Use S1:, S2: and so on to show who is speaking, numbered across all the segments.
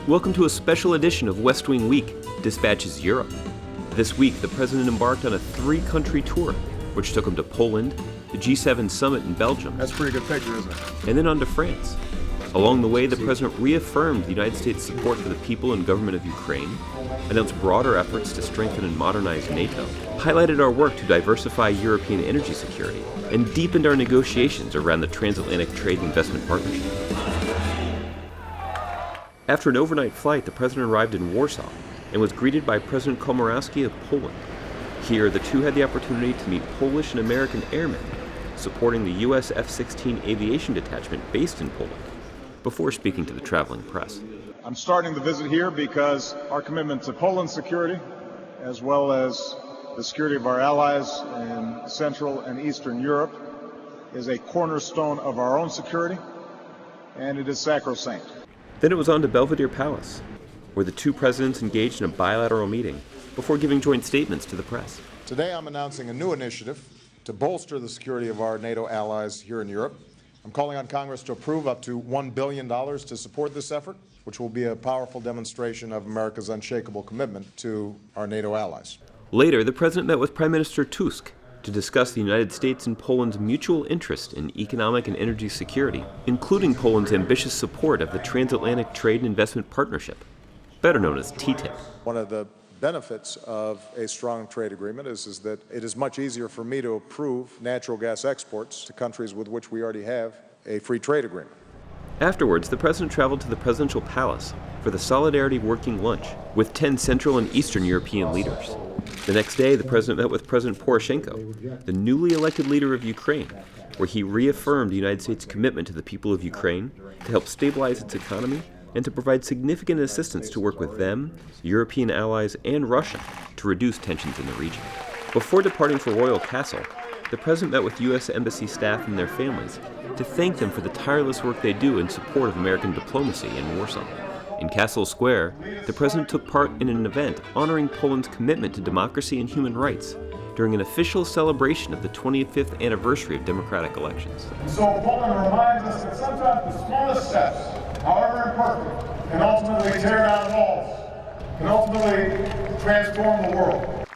S1: Welcome to a special edition of West Wing Week, Dispatches Europe. This week, the President embarked on a 3-country tour, which took him to Poland, the G7 summit in Belgium.
S2: That's a pretty good picture, isn't it?
S1: And then on to France. Along the way, the President reaffirmed the United States' support for the people and government of Ukraine, announced broader efforts to strengthen and modernize NATO, highlighted our work to diversify European energy security, and deepened our negotiations around the Transatlantic Trade and Investment Partnership. After an overnight flight, the President arrived in Warsaw and was greeted by President Komorowski of Poland. Here, the two had the opportunity to meet Polish and American airmen supporting the U.S. F-16 aviation detachment based in Poland, before speaking to the traveling press.
S2: I'm starting the visit here because our commitment to Poland's security, as well as the security of our allies in Central and Eastern Europe, is a cornerstone of our own security, and it is sacrosanct.
S1: Then it was on to Belvedere Palace, where the two presidents engaged in a bilateral meeting before giving joint statements to the press.
S3: Today I'm announcing a new initiative to bolster the security of our NATO allies here in Europe. I'm calling on Congress to approve up to $1 billion to support this effort, which will be a powerful demonstration of America's unshakable commitment to our NATO allies.
S1: Later, the President met with Prime Minister Tusk to discuss the United States and Poland's mutual interest in economic and energy security, including Poland's ambitious support of the Transatlantic Trade and Investment Partnership, better known as TTIP.
S3: One of the benefits of a strong trade agreement is that it is much easier for me to approve natural gas exports to countries with which we already have a free trade agreement.
S1: Afterwards, the President traveled to the presidential palace for the Solidarity Working Lunch with 10 Central and Eastern European leaders. The next day, the President met with President Poroshenko, the newly elected leader of Ukraine, where he reaffirmed the United States' commitment to the people of Ukraine to help stabilize its economy and to provide significant assistance to work with them, European allies, and Russia to reduce tensions in the region. Before departing for Royal Castle, the President met with U.S. Embassy staff and their families to thank them for the tireless work they do in support of American diplomacy in Warsaw. In Castle Square, the President took part in an event honoring Poland's commitment to democracy and human rights during an official celebration of the 25th anniversary of democratic elections.
S4: So Poland reminds us that sometimes the smallest steps, however imperfect, can ultimately tear down walls, can ultimately transform the world.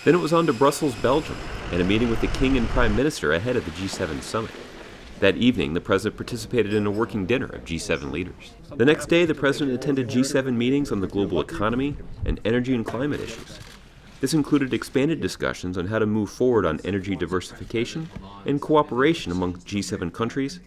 S1: Then it was on to Brussels, Belgium, and a meeting with the King and Prime Minister ahead of the G7 summit. That evening, the President participated in a working dinner of G7 leaders. The next day, the President attended G7 meetings on the global economy and energy and climate issues. This included expanded discussions on how to move forward on energy diversification and cooperation among G7 countries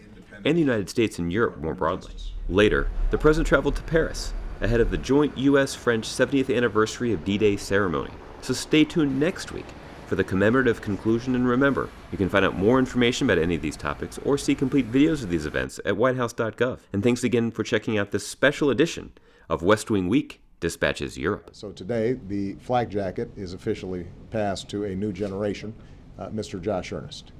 S1: and the United States and Europe more broadly. Later, the President traveled to Paris ahead of the joint U.S.-French 70th anniversary of D-Day ceremony. So stay tuned next week for the commemorative conclusion, and remember, you can find out more information about any of these topics or see complete videos of these events at whitehouse.gov. And thanks again for checking out this special edition of West Wing Week, Dispatches Europe.
S3: So today, the flak jacket is officially passed to a new generation, Mr. Josh Earnest.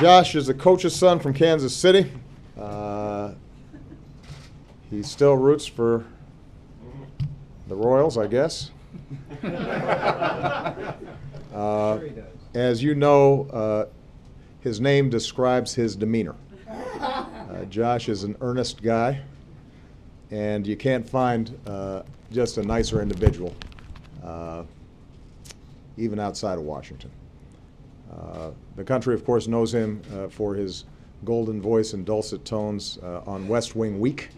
S3: Josh is a coach's son from Kansas City. He still roots for the Royals, I guess. As you know, his name describes his demeanor. Josh is an earnest guy, and you can't find just a nicer individual, even outside of Washington. The country, of course, knows him for his golden voice and dulcet tones on West Wing Week,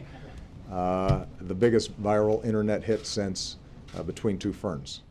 S3: the biggest viral internet hit since Between Two Ferns.